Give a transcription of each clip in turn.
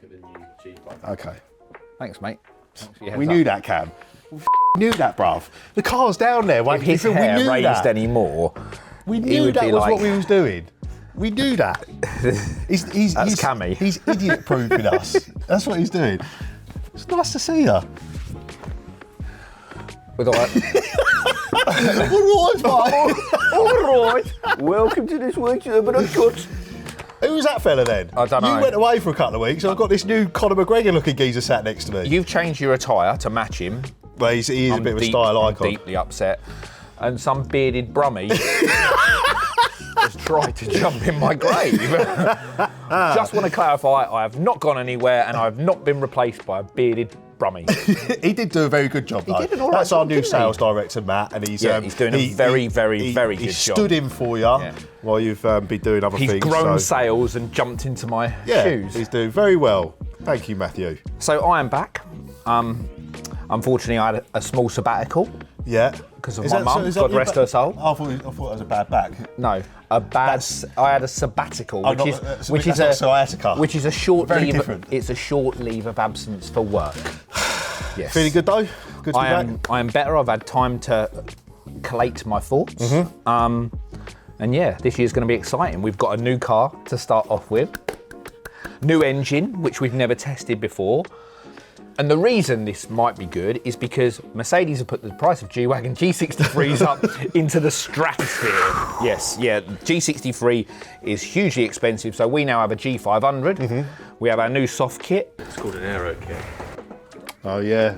look at the new G500. Okay. Thanks, mate. Thanks for your heads We up. knew that, Cam. We knew that, bruv. The car's down there. If his hair raised any more, we knew that was what we was doing. We knew that. He's Cammy. He's idiot-proofing us. That's what he's doing. It's nice to see you. with all that. All right, mate. All right. Welcome to this week's Urban Uncut. Who was that fella then? I don't know. You went away for a couple of weeks, and I've got this new Conor McGregor-looking geezer sat next to me. You've changed your attire to match him. Well, he is a bit of a style icon. I'm deeply upset. And some bearded brummie has tried to jump in my grave. Just want to clarify, I have not gone anywhere and I have not been replaced by a bearded brummie. He did do a very good job, though. He did an all right That's our job, new didn't sales he? director, Matt, and he's doing a very good job. He stood in for you while you've been doing other things. He's grown sales and jumped into my shoes. He's doing very well. Thank you, Matthew. So I am back. Unfortunately, I had a small sabbatical. Yeah. Because of my mum, God rest her soul. I thought it was a bad back. No, I had a sabbatical, which is a short Very leave. different. It's a short leave of absence for work. Yes. Feeling good though? Good to be back? I am better. I've had time to collate my thoughts. Mm-hmm. And yeah, this year's going to be exciting. We've got a new car to start off with, new engine, which we've never tested before. And the reason this might be good is because Mercedes have put the price of G-Wagon G63s up into the stratosphere. Yes, yeah, G63 is hugely expensive, so we now have a G500. Mm-hmm. We have our new soft kit. It's called an aero kit. Oh yeah.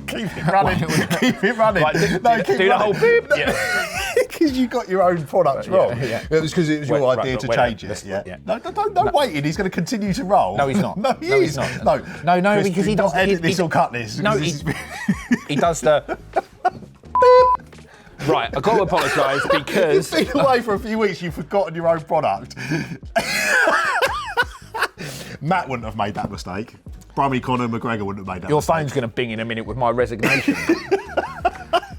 Keep it running. Keep it running. Right, keep do the whole beep. Yeah. Because you got your own products wrong. Yeah. It was because it was your idea to change it. Yeah. No, wait. He's going to continue to roll. No, he's not. No, he is. He's not. No, Chris, because he does. Edit this or cut this. No, he does the. Right, I've got to apologise because you've been away for a few weeks. You've forgotten your own product. Matt wouldn't have made that mistake. Brummy Conor McGregor wouldn't have made that Your mistake. phone's going to bing in a minute with my resignation.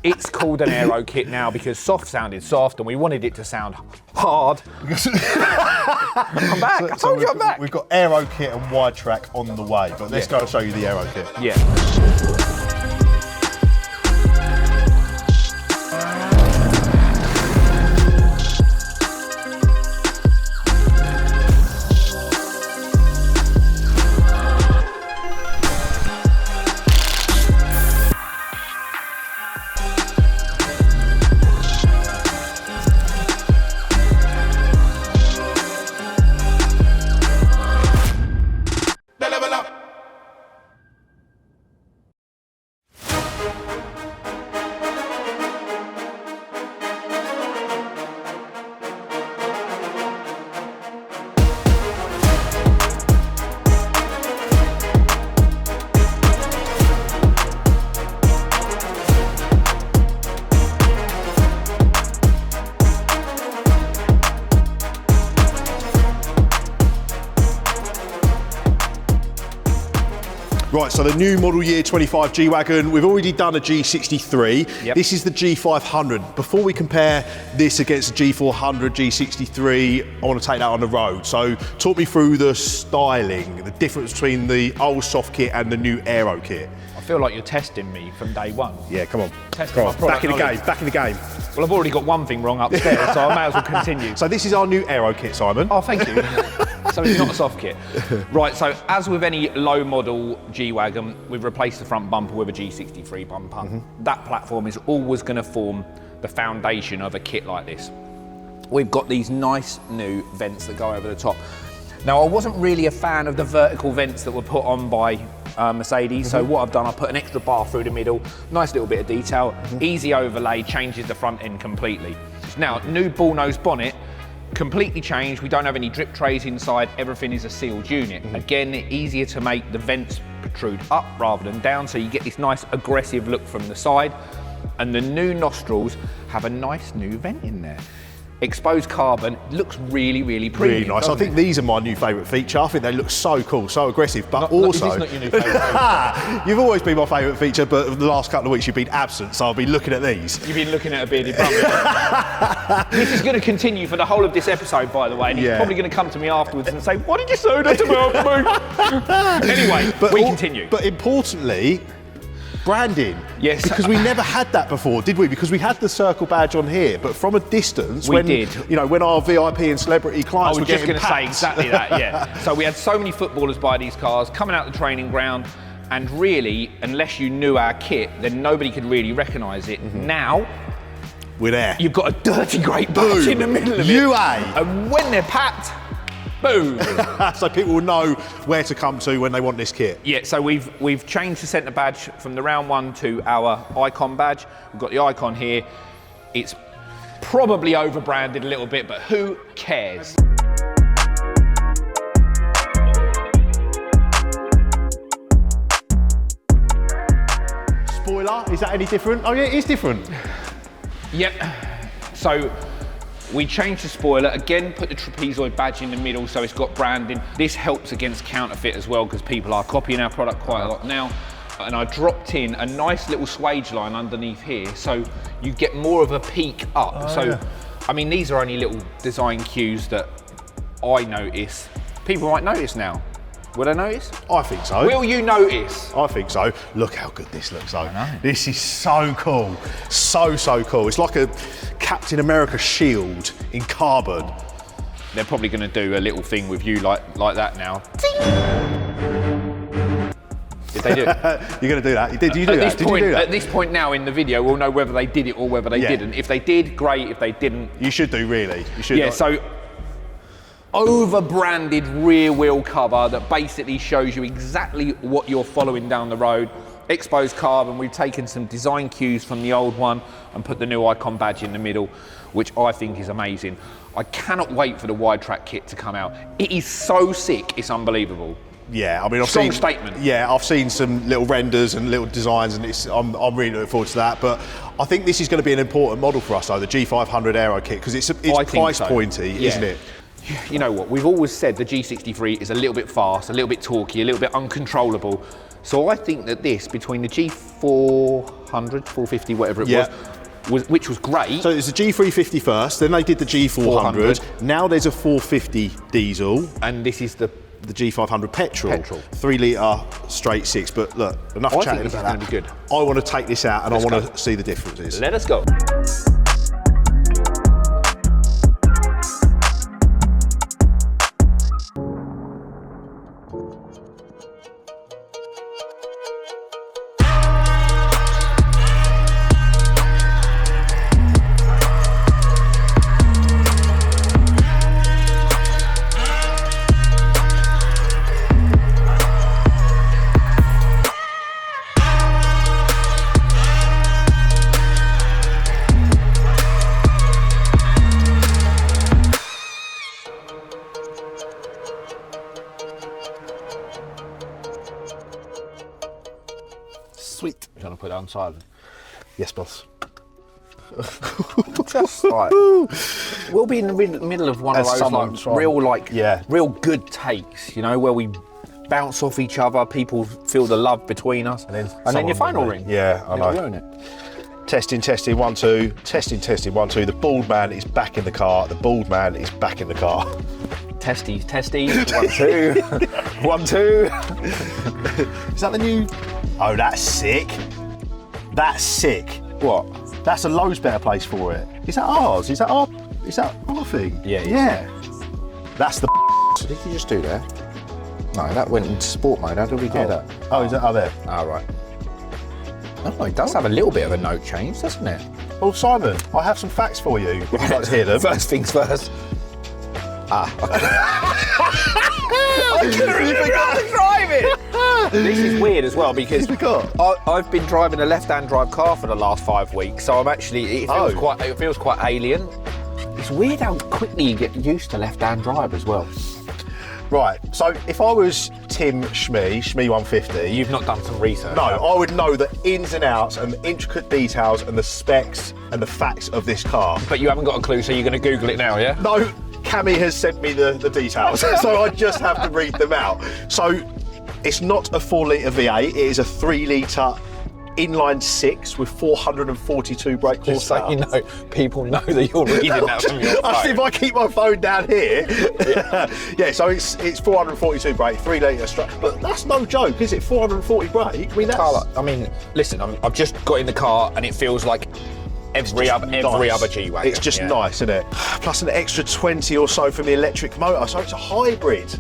It's called an aero kit now because soft sounded soft and we wanted it to sound hard. I'm back. I told you I'm back. We've got aero kit and wide track on the way, but let's go and show you the aero kit. Yeah. Right, so the new model year 25 G-Wagon, we've already done a G63. Yep. This is the G500. Before we compare this against the G400, G63, I want to take that on the road. So talk me through the styling, the difference between the old soft kit and the new aero kit. I feel like you're testing me from day one. Yeah, come on. Testing my Back product in the knowledge. game, back in the game. Well, I've already got one thing wrong upstairs, so I may as well continue. So this is our new aero kit, Simon. Oh, thank you. So it's not a soft kit. Right, so as with any low model G-Wagon, we've replaced the front bumper with a G63 bumper. Mm-hmm. That platform is always going to form the foundation of a kit like this. We've got these nice new vents that go over the top. Now, I wasn't really a fan of the vertical vents that were put on by Mercedes, so what I've done, I put an extra bar through the middle, nice little bit of detail, easy overlay, changes the front end completely. Now, new bull nose bonnet, completely changed. We don't have any drip trays inside. Everything is a sealed unit. Again, easier to make the vents protrude up rather than down, so you get this nice aggressive look from the side. And the new nostrils have a nice new vent in there. exposed carbon, looks really, really premium. Really nice. I think these are my new favourite feature. I think they look so cool, so aggressive, but also... This is not your new favourite feature. You've always been my favourite feature, but the last couple of weeks you've been absent, so I'll be looking at these. You've been looking at a bearded bum. This is going to continue for the whole of this episode, by the way, and he's probably going to come to me afterwards and say, "What did you say that about me?" Anyway, we continue. But importantly, branding. Yes. Because we never had that before, did we? Because we had the circle badge on here, but from a distance, we did. You know, when our VIP and celebrity clients were just getting going to say packed. exactly that, yeah. So we had so many footballers buy these cars, coming out the training ground, and really, unless you knew our kit, then nobody could really recognise it. Now, we're there. you've got a dirty great badge in the middle of UA. it. And when they're packed, boom. So people will know where to come to when they want this kit. Yeah, so we've changed the centre badge from the round one to our icon badge. We've got the icon here. It's probably over-branded a little bit, but who cares? Spoiler, is that any different? Oh yeah, it is different. Yep. So we changed the spoiler, again put the trapezoid badge in the middle so it's got branding. This helps against counterfeit as well because people are copying our product quite a lot now. And I dropped in a nice little swage line underneath here so you get more of a peak up. I mean, these are only little design cues that I notice. People might notice now. Will they notice? I think so. Will you notice? I think so. Look how good this looks though. I know. This is so cool. So cool. It's like a Captain America shield in carbon. They're probably going to do a little thing with you like that now. Did they do it? You're going to do that? Did you do that? Did you do that? At this point now in the video, we'll know whether they did it or whether they didn't. If they did, great. If they didn't... You should do, really. You should. Yeah, so... over-branded rear wheel cover that basically shows you exactly what you're following down the road. Exposed carbon, we've taken some design cues from the old one and put the new icon badge in the middle, which I think is amazing. I cannot wait for the wide track kit to come out. It is so sick, it's unbelievable. Yeah, I mean, I've Strong seen statement. Yeah, I've seen some little renders and little designs, and I'm really looking forward to that. But I think this is going to be an important model for us, though, the G500 aero kit, because it's price pointy, isn't it? You know what, we've always said the G63 is a little bit fast, a little bit torquey, a little bit uncontrollable. So I think that this, between the G400, 450, whatever it was, which was great. So it's the G350 first, then they did the G400. Now there's a 450 diesel. And this is the G500 petrol. 3 litre straight six. But look, enough chatting about that. Going to be good. I want to take this out and I want to see the differences. Let us go. Sweet. You're going to put it on silent. Yes, boss. Just like, we'll be in the middle of one of those real good takes, you know, where we bounce off each other, people feel the love between us, and then your phone will ring. Yeah, I know. Ruin it. Testing, 1, 2. Testing, 1, 2. The bald man is back in the car. The bald man is back in the car. Testes. 1, 2. 1, 2. Is that the new? Oh, that's sick. That's sick. What? That's a loads better place for it. Is that ours? Is that our thing? Yeah. That's the. What did you just do there? No, that went into sport mode. How did we get that? Oh, is that? Oh, there. Oh, right. Oh, it does have a little bit of a note change, doesn't it? Well, Simon, I have some facts for you. Would you like to hear them? First things first. I couldn't even figure out how to drive it. This is weird as well because I've been driving a left-hand drive car for the last 5 weeks, so I'm actually it feels quite alien. It's weird how quickly you get used to left-hand drive as well. Right, so if I was Tim Shmee 150, You've not done some research. no, I would know the ins and outs and the intricate details and the specs and the facts of this car. But you haven't got a clue, so you're going to Google it now, yeah? No, Cammy has sent me the details, so I just have to read them out. So it's not a 4-litre V8, it is a 3-litre inline 6 with 442 brake Just so horsepower. you know, people know that you're reading that from your I see if phone. I keep my phone down here. Yeah, so it's 442 brake, 3-litre but that's no joke, is it? 440 brake. I mean, that's Carla, I mean, listen, I've just got in the car and it feels like every other G-Wagon. It's just yeah. nice, isn't it? Plus an extra 20 or so from the electric motor, so it's a hybrid.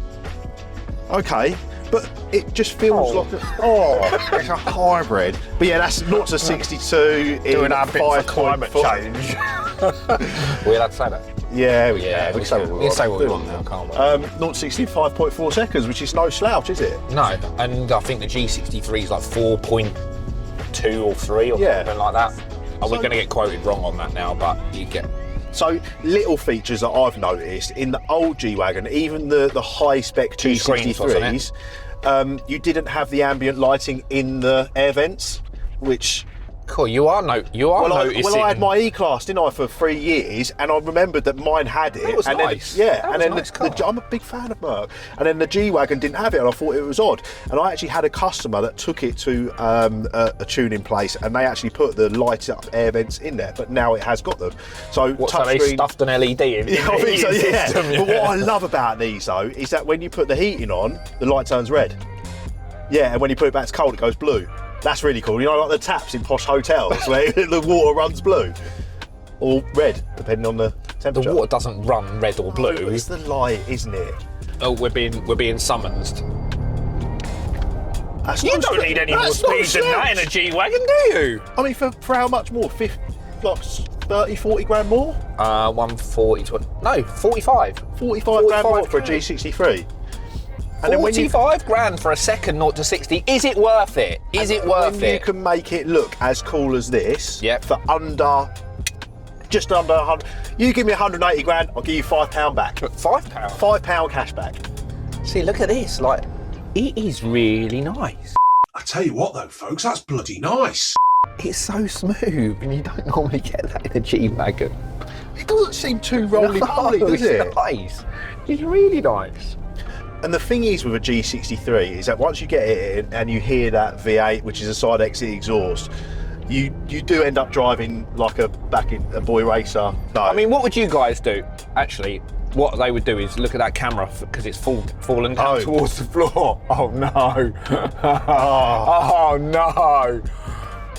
Okay. But it just feels like it's a hybrid. But yeah, that's 0 to 62 in Doing our bit for climate 5.4. change. We're allowed to say that. Yeah, we can. we can say what we want now, can't we? 0 to 60 in 5.4 seconds, which is no slouch, is it? No, and I think the G63 is like 4.2 or 3 or Yeah. something like that. We're So- going to get quoted wrong on that now, but you get. So little features that I've noticed in the old G-Wagon, even the high-spec Two screens, wasn't G63s, you didn't have the ambient lighting in the air vents, which... Cool, you are noticing. Well, I had my E-Class, didn't I, for 3 years, and I remembered that mine had it. That was and nice. Then, yeah, That and was then a nice car. I'm a big fan of Merc. And then the G-Wagon didn't have it, and I thought it was odd. And I actually had a customer that took it to a tuning place, and they actually put the light-up air vents in there, but now it has got them. So So they touchscreen. stuffed an LED in Yeah, I the think so, heating yeah. system, But what I love about these though is that when you put the heating on, the light turns red. Yeah, and when you put it back to cold, it goes blue. That's really cool. You know, like the taps in posh hotels where the water runs blue or red, depending on the The temperature. water doesn't run red or blue. It's the light, isn't it? Oh, we're being summoned. That's You no don't slouch. need any more That's no speed than that in a slouch. G-Wagon, do you? I mean, for how much more? 30, 40 grand more? 140, no, 45. 45 grand more for a grand. G63. And then when you 45 grand for a second 0 to 60. Is it worth it? Is it worth when you it? can make it look as cool as this Yep. for just under 100. You give me 180 grand, I'll give you £5 back. £5. £5 cash back. See, look at this. Like, it is really nice. I tell you what though, folks, that's bloody nice. It's so smooth, and you don't normally get that in a G-Wagon. It doesn't seem too roly-poly, does it? It's nice. It's really nice. And the thing is with a G63 is that once you get it in and you hear that V8, which is a side exit exhaust, you do end up driving like a boy racer. No. I mean, what would you guys do? Actually, what they would do is look at that camera because it's fallen down Oh. towards the floor. Oh no! Oh no!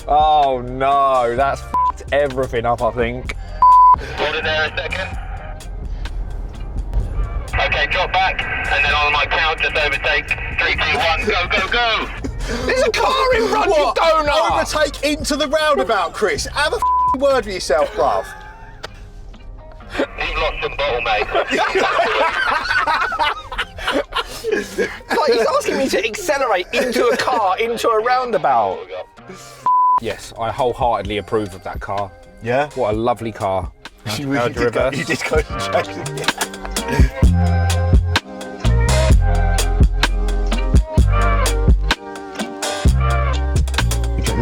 Oh no! That's f***ed everything up, I think. Hold it there a second. Okay, drop back, and then on my count, just overtake. 3, 2, 1, go, go, go! There's a car in front, you donut! Overtake into the roundabout, Chris. Have a f***ing word with yourself, bruv. You've lost some bottle, mate. Like, he's asking me to accelerate into a car, into a roundabout. Yes, I wholeheartedly approve of that car. Yeah? What a lovely car. You How'd you did go reverse? to Jackson.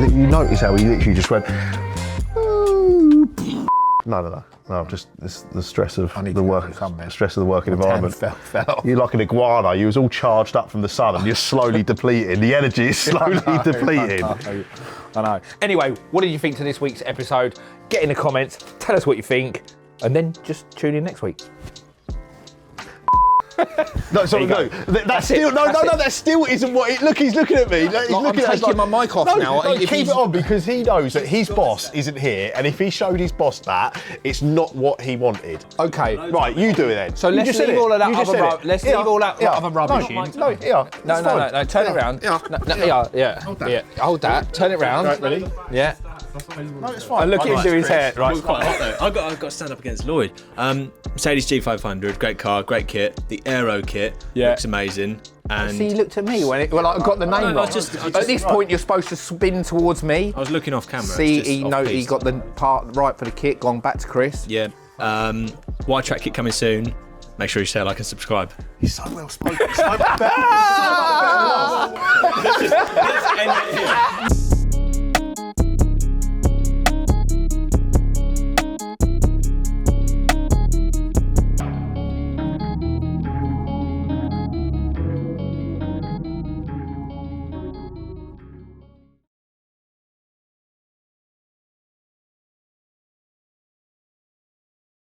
You notice how he literally just went. No. Just the stress of the work, stress of the working environment. Fell. You're like an iguana. You was all charged up from the sun, and you're slowly depleting. The energy is slowly depleting. I know. Anyway, what did you think to this week's episode? Get in the comments, tell us what you think, and then just tune in next week. No, sorry, There no. you go. That That's still it. no, That's it. that still isn't what. Look, he's looking at me. He's I'm looking at us taking my mic off now. No, If keep he's- it on because he knows that his boss isn't here, and if he showed his boss that, it's not what he wanted. Okay. Right, you do it then. So You let's just said leave it. all of that You just other said rub- it. let's Yeah, leave all that yeah. other rubbish No, in. no, yeah. No, turn it around. Yeah. Yeah. Hold that. Turn it round. Right, ready? Yeah. No, it's fine. And look at him do his hair. It Right. was quite hot though. I've got to stand up against Lloyd. Mercedes G500, great car, great kit. The aero kit Yeah. looks amazing. And See, he looked at me when I got the name no, wrong. I just- At this point, you're supposed to spin towards me. I was looking off camera. See, it's just he off-piste. got the part right for the kit, gone back to Chris. Yeah. Wide track kit coming soon. Make sure you share, like, and subscribe. He's so well spoken. So much better. Let's end it here.